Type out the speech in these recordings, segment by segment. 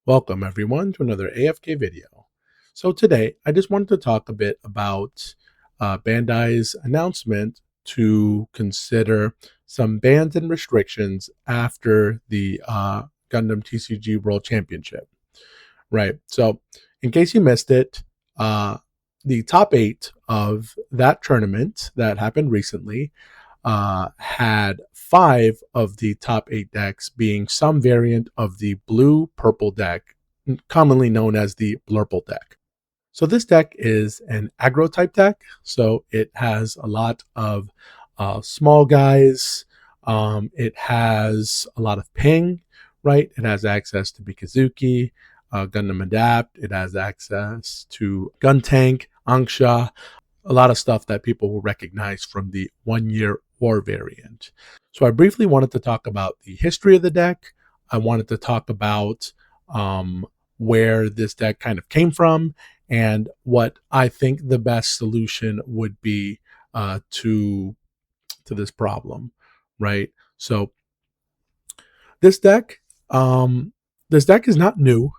Welcome everyone to another AFK video. So today I just wanted to talk a bit about Bandai's announcement to consider some bans and restrictions after the Gundam TCG World Championship. Right. So in case you missed it, the top 8 of that tournament that happened recently had 5 of the top 8 decks being some variant of the blue-purple deck, commonly known as the Blurple deck. So this deck is an aggro type deck, so it has a lot of small guys. It has a lot of ping, right? It has access to Mikazuki, Gundam Adapt. It has access to Gun Tank, Anksha, a lot of stuff that people will recognize from the 1-year war variant. So I briefly wanted to talk about the history of the deck. I wanted to talk about where this deck kind of came from and what I think the best solution would be to this problem, right? So this deck is not new.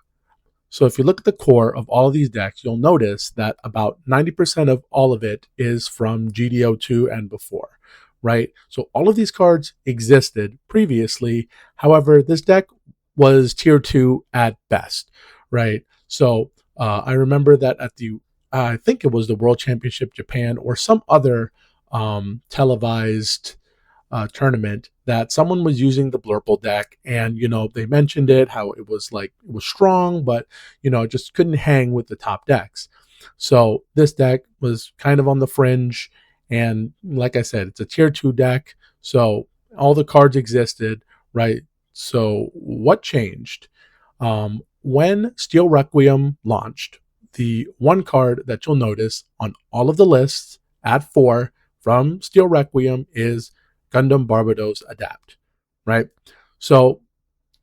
So if you look at the core of all of these decks, you'll notice that about 90% of all of it is from GDO2 and before, right? So all of these cards existed previously. However, this deck was tier 2 at best, right? So I remember that at I think it was the World Championship Japan or some other televised tournament that someone was using the Blurple deck, and they mentioned how it was strong, but it just couldn't hang with the top decks. So this deck was kind of on the fringe, and like I said, it's a tier 2 deck, so all the cards existed, right? So what changed? When Steel Requiem launched, the one card that you'll notice on all of the lists at 4 from Steel Requiem is Gundam Barbados Adapt, right? So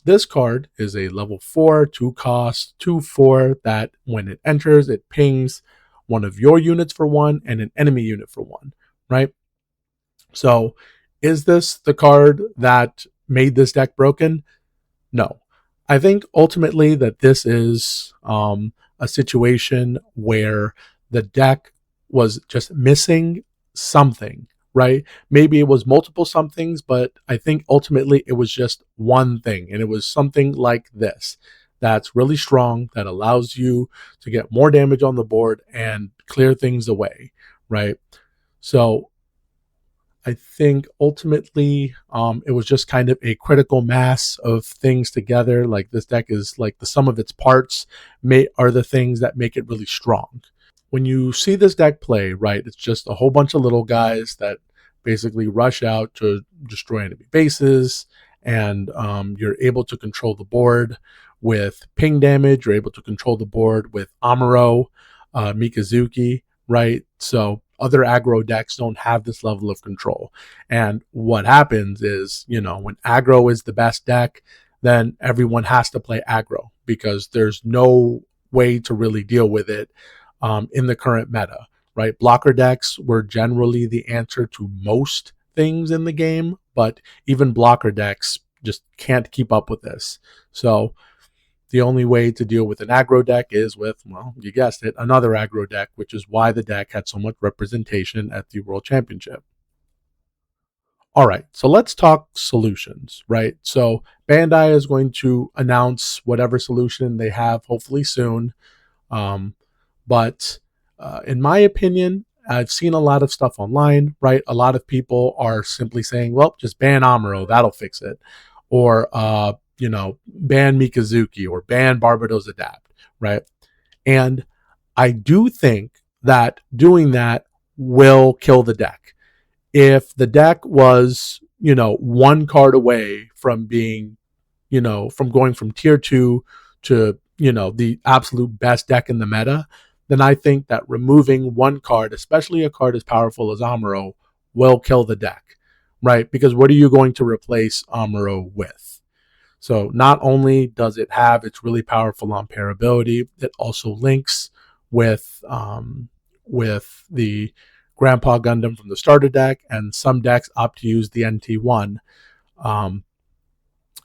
this card is a level 4, 2 cost, 2/4 that when it enters, it pings one of your units for 1 and an enemy unit for 1, right? So is this the card that made this deck broken? No. I think ultimately that this is a situation where the deck was just missing something, right? Maybe it was multiple somethings, but I think ultimately it was just one thing, and it was something like this that's really strong, that allows you to get more damage on the board and clear things away, right? So I think ultimately it was just kind of a critical mass of things together. Like this deck is like the sum of its parts are the things that make it really strong. When you see this deck play, right, it's just a whole bunch of little guys that basically rush out to destroy enemy bases, and you're able to control the board with ping damage. You're able to control the board with Amuro, Mikazuki, right? So other aggro decks don't have this level of control. And what happens is, when aggro is the best deck, then everyone has to play aggro because there's no way to really deal with it in the current meta, right? Blocker decks were generally the answer to most things in the game, but even blocker decks just can't keep up with this. So the only way to deal with an aggro deck is with, well, you guessed it, another aggro deck, which is why the deck had so much representation at the World Championship. All right, so let's talk solutions, right? So Bandai is going to announce whatever solution they have, hopefully soon. But in my opinion, I've seen a lot of stuff online, right? A lot of people are simply saying, well, just ban Amuro, that'll fix it. Or, ban Mikazuki or ban Barbados Adapt, right? And I do think that doing that will kill the deck. If the deck was, one card away from being, from going from tier 2 to, the absolute best deck in the meta, then I think that removing one card, especially a card as powerful as Amuro, will kill the deck, right? Because what are you going to replace Amuro with? So not only does it have its really powerful Ampere ability, it also links with the Grandpa Gundam from the starter deck, and some decks opt to use the NT1.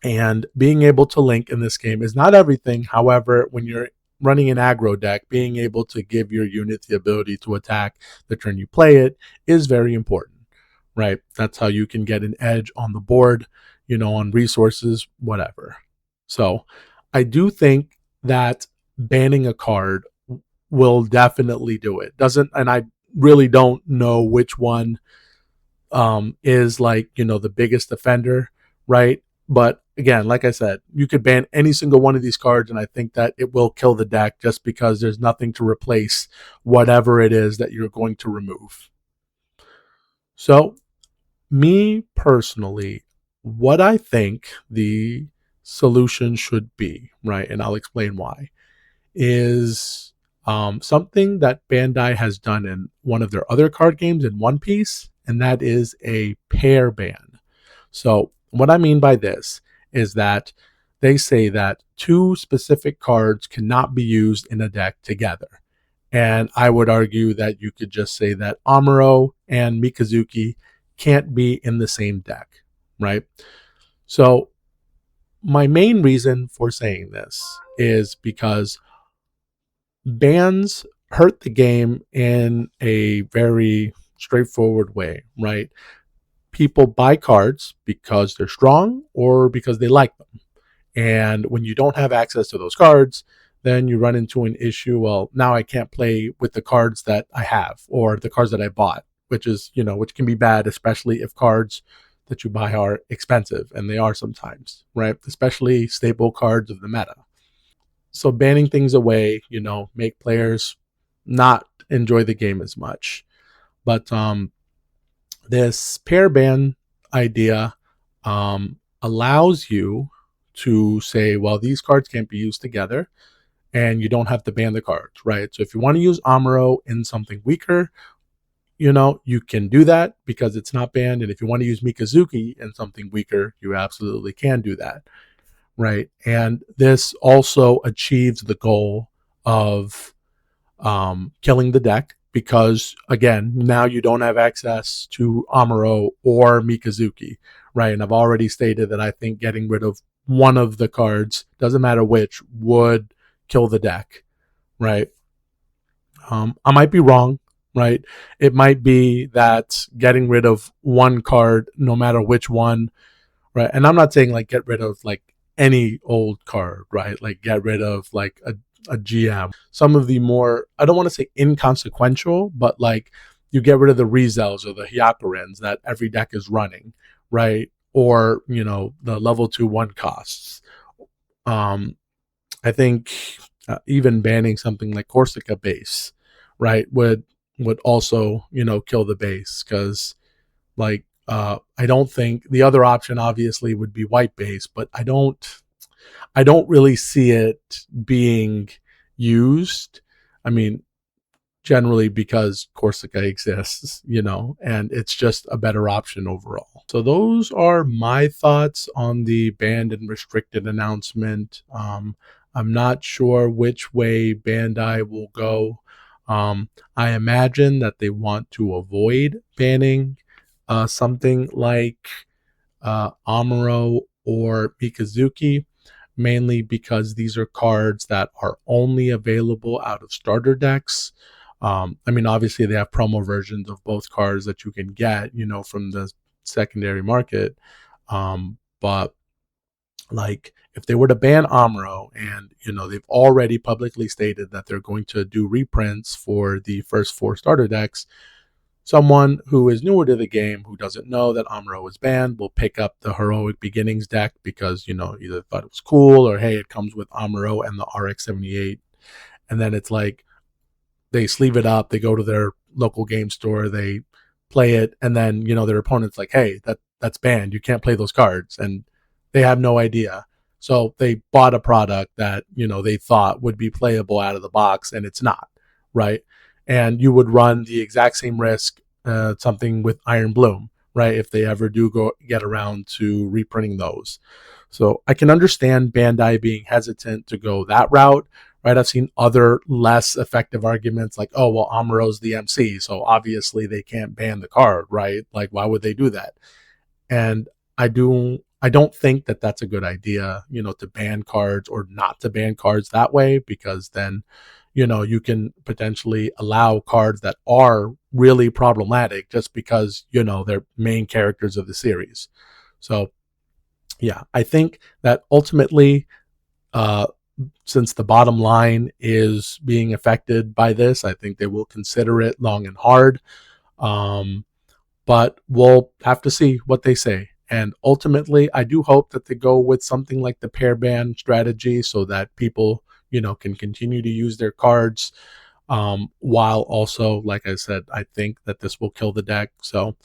And being able to link in this game is not everything. However, when you're running an aggro deck, being able to give your unit the ability to attack the turn you play it is very important, right? That's how you can get an edge on the board, on resources, whatever. So I do think that banning a card will definitely do it. Doesn't, and I really don't know which one is like, the biggest offender, right? But again, like I said, you could ban any single one of these cards, and I think that it will kill the deck just because there's nothing to replace whatever it is that you're going to remove. So, me personally, what I think the solution should be, right? And I'll explain why, is something that Bandai has done in one of their other card games in One Piece, and that is a pair ban. So, what I mean by this is that they say that two specific cards cannot be used in a deck together. And I would argue that you could just say that Amuro and Mikazuki can't be in the same deck, right? So, my main reason for saying this is because bans hurt the game in a very straightforward way, right? People buy cards because they're strong or because they like them. And when you don't have access to those cards, then you run into an issue. Well, now I can't play with the cards that I have or the cards that I bought, which can be bad, especially if cards that you buy are expensive, and they are sometimes, right? Especially staple cards of the meta. So banning things away, make players not enjoy the game as much. But this pair ban idea allows you to say, well, these cards can't be used together, and you don't have to ban the cards, right? So if you want to use Amuro in something weaker, you can do that because it's not banned. And if you want to use Mikazuki in something weaker, you absolutely can do that, right? And this also achieves the goal of killing the deck because, again, now you don't have access to Amuro or Mikazuki, right? And I've already stated that I think getting rid of one of the cards, doesn't matter which, would kill the deck, right? I might be wrong, right? It might be that getting rid of one card, no matter which one, right? And I'm not saying like get rid of like any old card, right? Like get rid of like a GM. Some of the more, I don't want to say inconsequential, but like you get rid of the Rizels or the Hyakurins that every deck is running, right? Or, the level 2/1 costs. I think even banning something like Corsica base, right, would also, kill the base because like I don't think the other option obviously would be white base, but I don't really see it being used. I mean, generally because Corsica exists, and it's just a better option overall. So those are my thoughts on the banned and restricted announcement. I'm not sure which way Bandai will go. I imagine that they want to avoid banning something like Amuro or Mikazuki, mainly because these are cards that are only available out of starter decks. I mean, obviously, they have promo versions of both cards that you can get, from the secondary market. But like, if they were to ban Amuro, and they've already publicly stated that they're going to do reprints for the first 4 starter decks, someone who is newer to the game, who doesn't know that Amuro is banned, will pick up the Heroic Beginnings deck because, either thought it was cool or, hey, it comes with Amuro and the RX-78. And then it's like they sleeve it up, they go to their local game store, they play it, and then, their opponent's like, hey, that's banned. You can't play those cards. And they have no idea. So they bought a product that, they thought would be playable out of the box, and it's not, right? And you would run the exact same risk, something with Iron Bloom, right? If they ever do get around to reprinting those. So I can understand Bandai being hesitant to go that route, right? I've seen other less effective arguments like, oh, well, Amuro's the MC, so obviously they can't ban the card, right? Like, why would they do that? And I do I don't think that that's a good idea, to ban cards or not to ban cards that way, because then, you can potentially allow cards that are really problematic just because, they're main characters of the series. So, yeah, I think that ultimately, uh, since the bottom line is being affected by this, I think they will consider it long and hard. Um, but we'll have to see what they say. And ultimately, I do hope that they go with something like the pair ban strategy so that people, can continue to use their cards. While also, like I said, I think that this will kill the deck. So,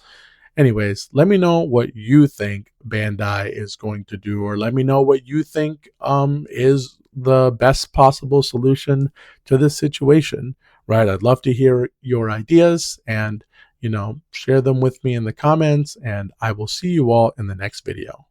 anyways, let me know what you think Bandai is going to do, or let me know what you think is the best possible solution to this situation. Right? I'd love to hear your ideas, and share them with me in the comments, and I will see you all in the next video.